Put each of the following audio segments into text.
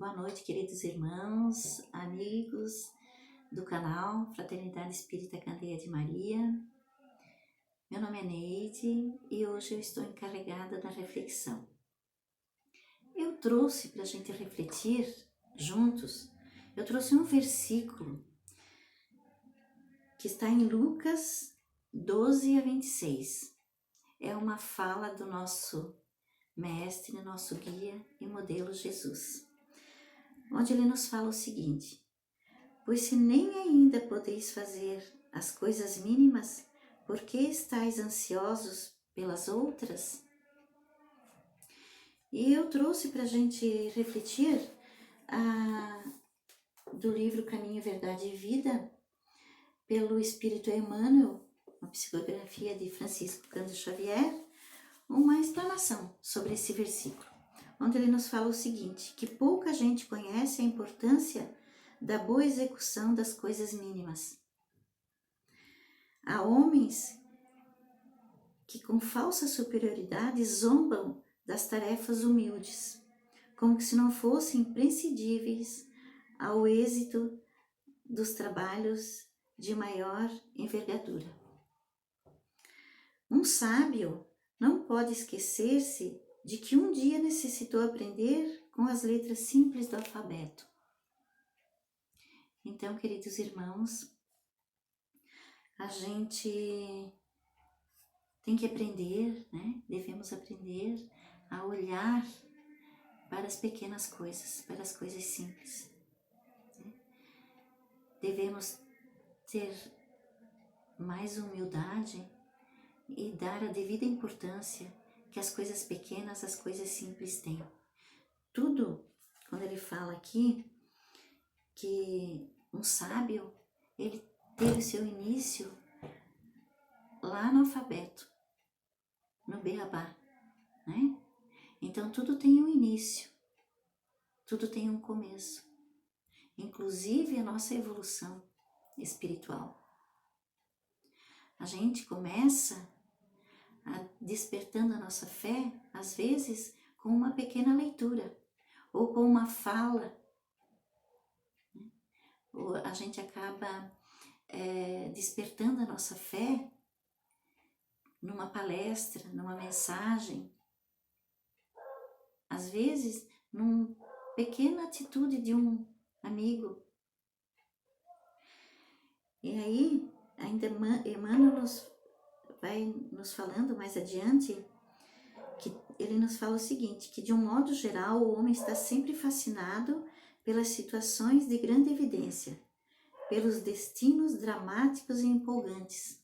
Boa noite, queridos irmãos, amigos do canal Fraternidade Espírita Candeia de Maria. Meu nome é Neide e hoje eu estou encarregada da reflexão. Eu trouxe para a gente refletir juntos, eu trouxe um versículo que está em Lucas 12:26. É uma fala do nosso mestre, nosso guia e modelo Jesus, onde ele nos fala o seguinte: pois se nem ainda podeis fazer as coisas mínimas, por que estáis ansiosos pelas outras? E eu trouxe para a gente refletir do livro Caminho, Verdade e Vida, pelo Espírito Emmanuel, uma psicografia de Francisco Cândido Xavier, uma explanação sobre esse versículo, onde ele nos fala o seguinte, que pouca gente conhece a importância da boa execução das coisas mínimas. Há homens que com falsa superioridade zombam das tarefas humildes, como que se não fossem imprescindíveis ao êxito dos trabalhos de maior envergadura. Um sábio não pode esquecer-se de que um dia necessitou aprender com as letras simples do alfabeto. Então, queridos irmãos, a gente tem que aprender, né? Devemos aprender a olhar para as pequenas coisas, para as coisas simples. Né? Devemos ter mais humildade e dar a devida importância que as coisas pequenas, as coisas simples têm. Tudo, quando ele fala aqui que um sábio, ele teve seu início lá no alfabeto, no beabá, né? Então tudo tem um início, tudo tem um começo, inclusive a nossa evolução espiritual. A gente começa despertando a nossa fé, às vezes, com uma pequena leitura, ou com uma fala, né? Ou a gente acaba despertando a nossa fé numa palestra, numa mensagem, às vezes, numa pequena atitude de um amigo. E aí, ainda Emmanuel vai nos falando mais adiante, que ele nos fala o seguinte, que de um modo geral o homem está sempre fascinado pelas situações de grande evidência, pelos destinos dramáticos e empolgantes.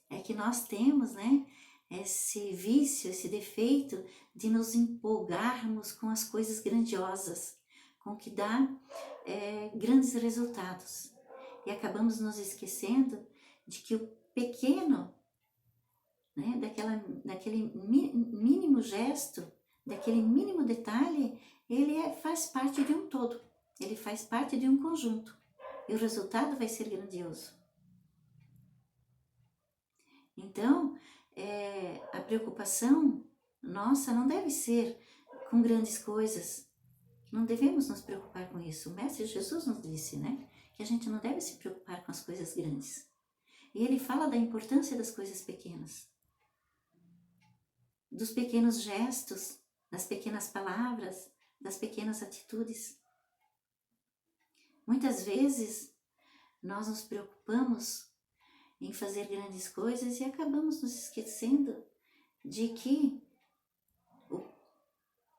É que nós temos, né, esse vício, esse defeito de nos empolgarmos com as coisas grandiosas, com o que dá grandes resultados. E acabamos nos esquecendo de que o pequeno, né, daquele mínimo gesto, daquele mínimo detalhe, ele faz parte de um todo, ele faz parte de um conjunto. E o resultado vai ser grandioso. Então, a preocupação nossa não deve ser com grandes coisas. Não devemos nos preocupar com isso. O Mestre Jesus nos disse, né, que a gente não deve se preocupar com as coisas grandes. E ele fala da importância das coisas pequenas, dos pequenos gestos, das pequenas palavras, das pequenas atitudes. Muitas vezes nós nos preocupamos em fazer grandes coisas e acabamos nos esquecendo de que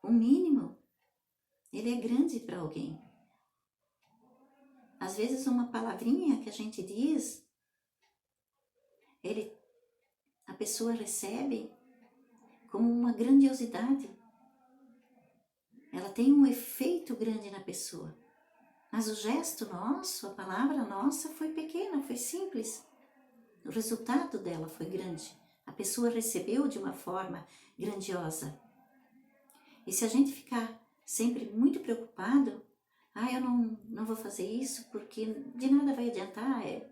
o mínimo, ele é grande para alguém. Às vezes uma palavrinha que a gente diz, a pessoa recebe como uma grandiosidade. Ela tem um efeito grande na pessoa. Mas o gesto nosso, a palavra nossa foi pequena, foi simples. O resultado dela foi grande. A pessoa recebeu de uma forma grandiosa. E se a gente ficar sempre muito preocupado, eu não vou fazer isso porque de nada vai adiantar, é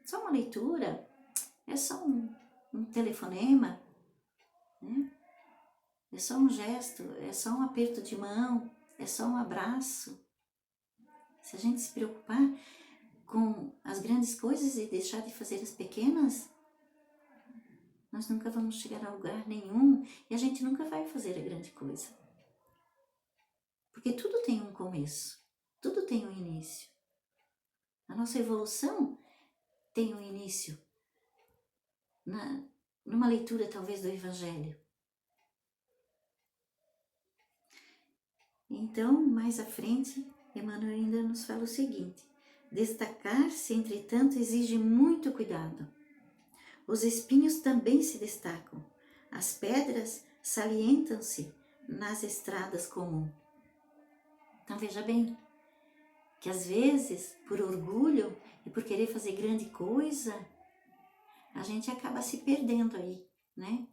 só uma leitura, é só um telefonema, né? É só um gesto, é só um aperto de mão. é só um abraço. Se a gente se preocupar com as grandes coisas e deixar de fazer as pequenas, nós nunca vamos chegar a lugar nenhum e a gente nunca vai fazer a grande coisa. Porque tudo tem um começo, tudo tem um início. A nossa evolução tem um início numa leitura talvez do Evangelho. Então, mais à frente, Emmanuel ainda nos fala o seguinte: destacar-se, entretanto, exige muito cuidado. Os espinhos também se destacam, as pedras salientam-se nas estradas comuns. Então veja bem, que às vezes, por orgulho e por querer fazer grande coisa, a gente acaba se perdendo aí, né?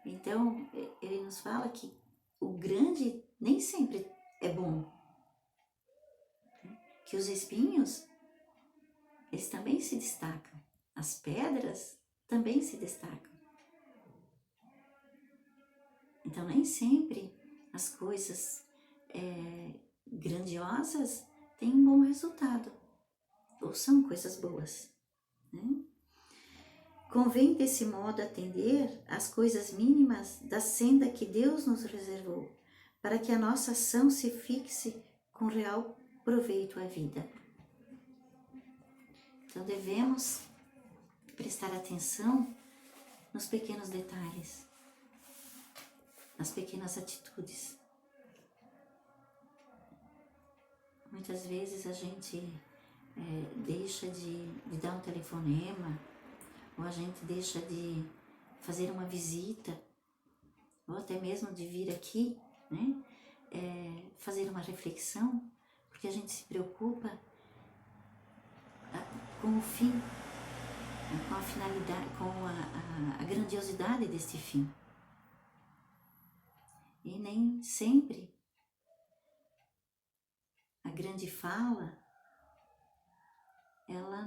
Então, ele nos fala que o grande nem sempre é bom. Que os espinhos, eles também se destacam. As pedras também se destacam. Então, nem sempre as coisas grandiosas têm um bom resultado. Ou são coisas boas, né? Convém desse modo atender às coisas mínimas da senda que Deus nos reservou, para que a nossa ação se fixe com real proveito à vida. Então devemos prestar atenção nos pequenos detalhes, nas pequenas atitudes. Muitas vezes a gente deixa de dar um telefonema, ou a gente deixa de fazer uma visita, ou até mesmo de vir aqui, né? Fazer uma reflexão, porque a gente se preocupa com o fim, com a finalidade, com a grandiosidade deste fim. E nem sempre a grande fala, ela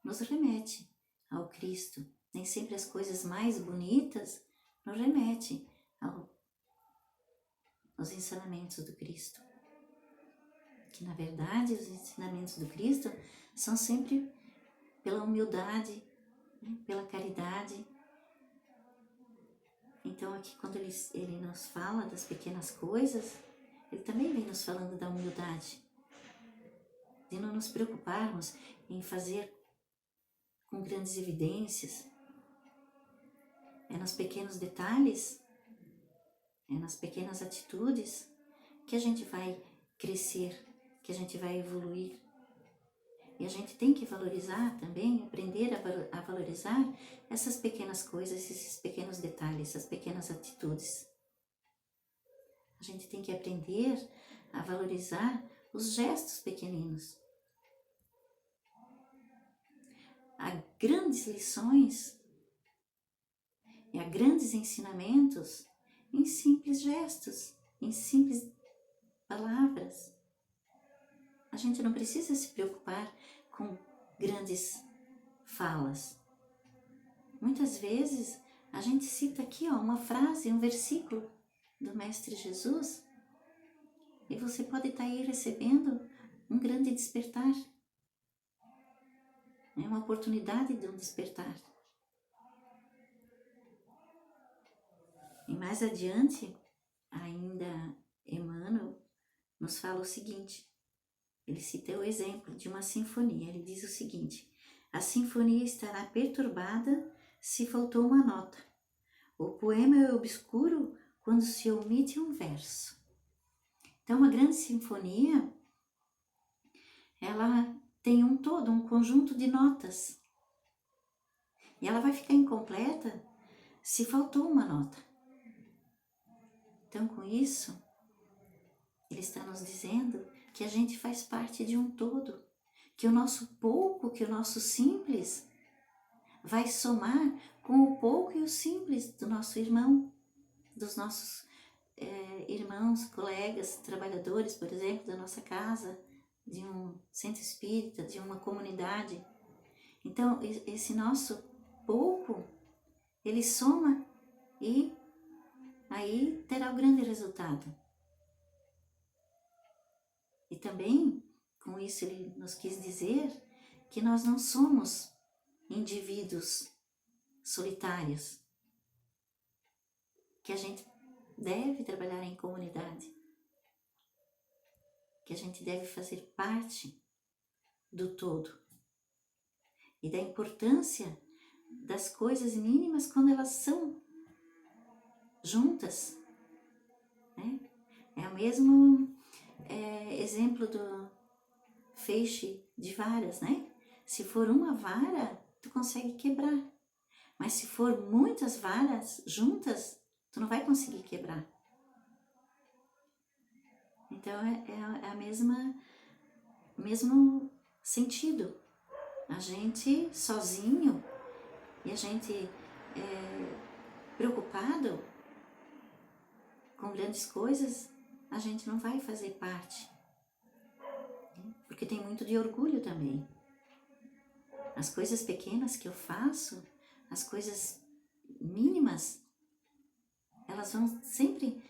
nos remete ao Cristo. Nem sempre as coisas mais bonitas nos remetem aos ensinamentos do Cristo. Que na verdade os ensinamentos do Cristo são sempre pela humildade, né? Pela caridade. Então aqui quando ele nos fala das pequenas coisas, ele também vem nos falando da humildade, de não nos preocuparmos em fazer com grandes evidências. É nos pequenos detalhes, é nas pequenas atitudes que a gente vai crescer, que a gente vai evoluir. E a gente tem que valorizar também, aprender a valorizar essas pequenas coisas, esses pequenos detalhes, essas pequenas atitudes. A gente tem que aprender a valorizar os gestos pequeninos. Há grandes lições e há grandes ensinamentos em simples gestos, em simples palavras. A gente não precisa se preocupar com grandes falas. Muitas vezes a gente cita aqui uma frase, um versículo do Mestre Jesus, e você pode estar aí recebendo um grande despertar. É uma oportunidade de um despertar. E mais adiante, ainda Emmanuel nos fala o seguinte. Ele cita o exemplo de uma sinfonia. Ele diz o seguinte: a sinfonia estará perturbada se faltou uma nota. O poema é obscuro quando se omite um verso. Então, uma grande sinfonia, ela tem um todo, um conjunto de notas. E ela vai ficar incompleta se faltou uma nota. Então, com isso, ele está nos dizendo que a gente faz parte de um todo, que o nosso pouco, que o nosso simples vai somar com o pouco e o simples do nosso irmão, dos nossos irmãos, colegas, trabalhadores, por exemplo, da nossa casa, de um centro espírita, de uma comunidade. Então, esse nosso pouco, ele soma e aí terá o grande resultado. também, com isso ele nos quis dizer que nós não somos indivíduos solitários, que a gente deve trabalhar em comunidade, que a gente deve fazer parte do todo e da importância das coisas mínimas quando elas são juntas, né? É o mesmo exemplo do feixe de varas, né? Se for uma vara, tu consegue quebrar, mas se for muitas varas juntas, tu não vai conseguir quebrar. Então é a mesmo sentido. A gente sozinho e a gente preocupado com grandes coisas, a gente não vai fazer parte, porque tem muito de orgulho também. As coisas pequenas que eu faço, as coisas mínimas, elas vão sempre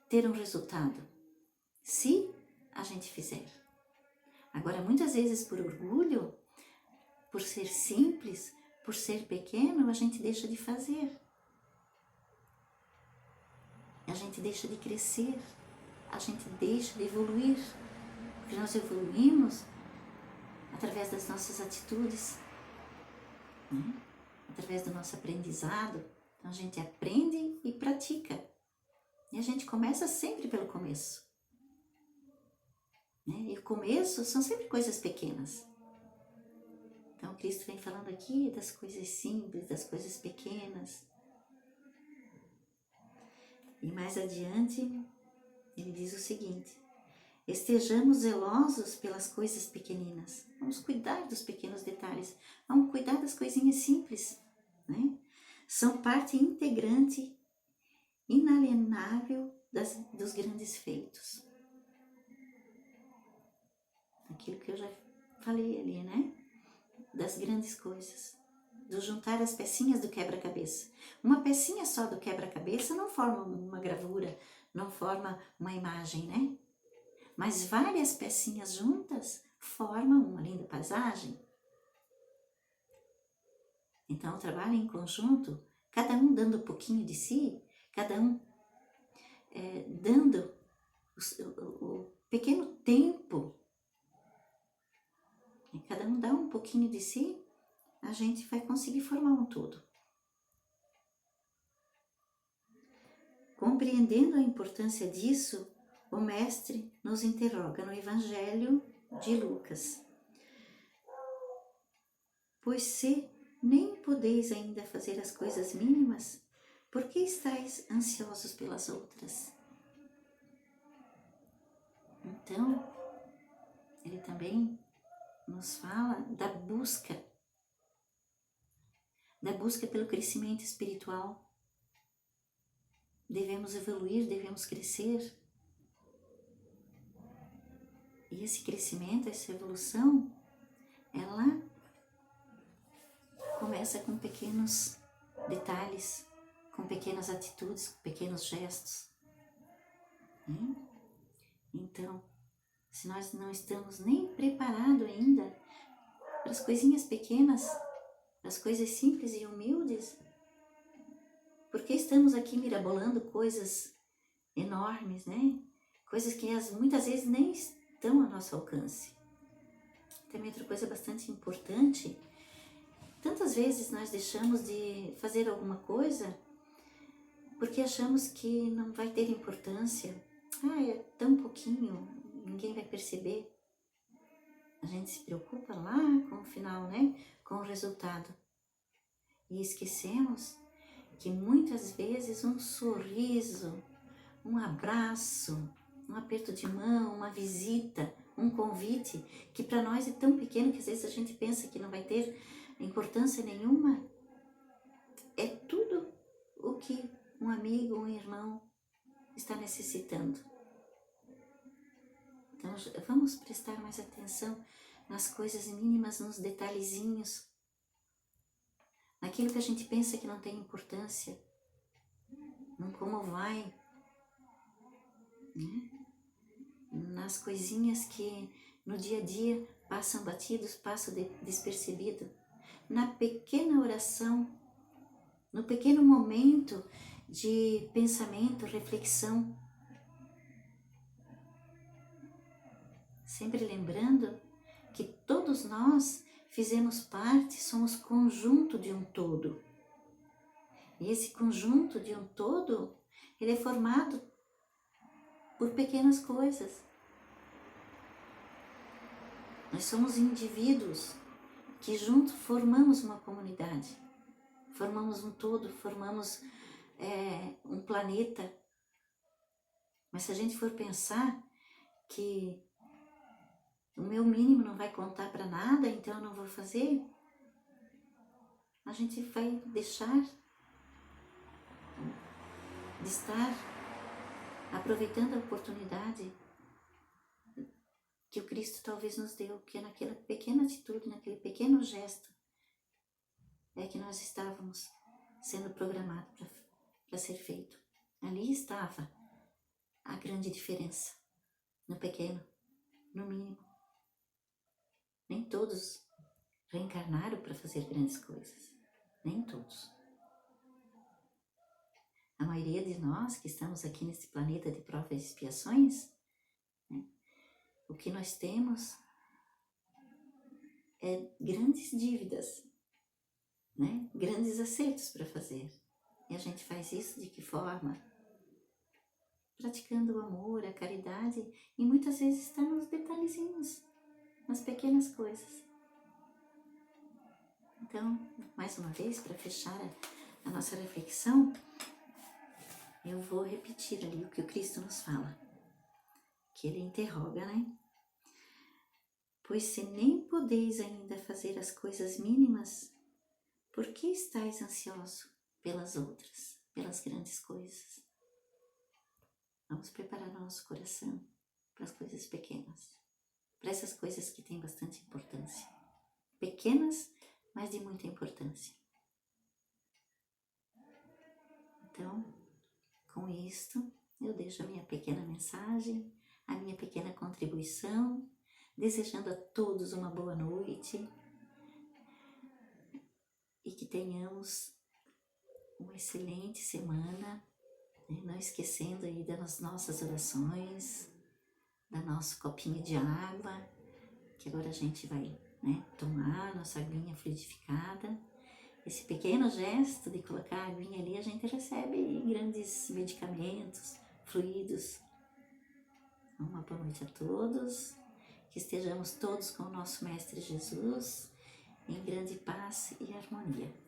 ter um resultado, se a gente fizer. Agora, muitas vezes por orgulho, por ser simples, por ser pequeno, a gente deixa de fazer. A gente deixa de crescer, a gente deixa de evoluir, porque nós evoluímos através das nossas atitudes, né? Através do nosso aprendizado. Então a gente aprende e pratica. E a gente começa sempre pelo começo, né? E o começo são sempre coisas pequenas. Então Cristo vem falando aqui das coisas simples, das coisas pequenas. E mais adiante, ele diz o seguinte: estejamos zelosos pelas coisas pequeninas. Vamos cuidar dos pequenos detalhes. Vamos cuidar das coisinhas simples, né? São parte integrante, inalienável dos grandes feitos. Aquilo que eu já falei ali, né? Das grandes coisas. Do juntar as pecinhas do quebra-cabeça. Uma pecinha só do quebra-cabeça não forma uma gravura, não forma uma imagem, né? Mas várias pecinhas juntas formam uma linda paisagem. Então, o trabalho em conjunto, cada um dando um pouquinho de si, cada um dando o pequeno tempo, cada um dá um pouquinho de si, a gente vai conseguir formar um todo. Compreendendo a importância disso, o Mestre nos interroga no Evangelho de Lucas: pois se nem podeis ainda fazer as coisas mínimas, por que estáis ansiosos pelas outras? Então, ele também nos fala da busca pelo crescimento espiritual. Devemos evoluir, devemos crescer. E esse crescimento, essa evolução, ela começa com pequenos detalhes, com pequenas atitudes, com pequenos gestos. Então, se nós não estamos nem preparados ainda para as coisinhas pequenas, para as coisas simples e humildes, porque estamos aqui mirabolando coisas enormes, né? Coisas que muitas vezes nem estão ao nosso alcance. Também outra coisa bastante importante: tantas vezes nós deixamos de fazer alguma coisa porque achamos que não vai ter importância. É tão pouquinho, ninguém vai perceber. A gente se preocupa lá com o final, né? Com o resultado. E esquecemos que muitas vezes um sorriso, um abraço, um aperto de mão, uma visita, um convite, que para nós é tão pequeno que às vezes a gente pensa que não vai ter importância nenhuma, é tudo o que um amigo, um irmão está necessitando. Então vamos prestar mais atenção nas coisas mínimas, nos detalhezinhos, naquilo que a gente pensa que não tem importância, no como vai, né? as coisinhas que no dia a dia passam batidos, passam despercebido. Na pequena oração, no pequeno momento de pensamento, reflexão. Sempre lembrando que todos nós fizemos parte, somos conjunto de um todo. E esse conjunto de um todo, ele é formado por pequenas coisas. Nós somos indivíduos que juntos formamos uma comunidade, formamos um todo, formamos um planeta. Mas se a gente for pensar que o meu mínimo não vai contar para nada, então eu não vou fazer, a gente vai deixar de estar aproveitando a oportunidade que o Cristo talvez nos deu, que é naquela pequena atitude, naquele pequeno gesto, é que nós estávamos sendo programados para ser feito. Ali estava a grande diferença, no pequeno, no mínimo. Nem todos reencarnaram para fazer grandes coisas, nem todos. A maioria de nós que estamos aqui nesse planeta de provas e expiações, né, o que nós temos é grandes dívidas, né, grandes acertos para fazer. E a gente faz isso de que forma? Praticando o amor, a caridade, e muitas vezes está nos detalhezinhos, nas pequenas coisas. Então, mais uma vez, para fechar a nossa reflexão, eu vou repetir ali o que o Cristo nos fala, que ele interroga, né? Pois se nem podeis ainda fazer as coisas mínimas, por que estáis ansioso pelas outras, pelas grandes coisas? Vamos preparar nosso coração para as coisas pequenas, para essas coisas que têm bastante importância. Pequenas, mas de muita importância. Então, com isto, eu deixo a minha pequena mensagem, a minha pequena contribuição, desejando a todos uma boa noite e que tenhamos uma excelente semana, né? Não esquecendo aí das nossas orações, da nosso copinho de água, que agora a gente vai, né, tomar nossa aguinha fluidificada. Esse pequeno gesto de colocar a aguinha ali, a gente recebe grandes medicamentos, fluidos. Uma boa noite a todos, que estejamos todos com o nosso Mestre Jesus, em grande paz e harmonia.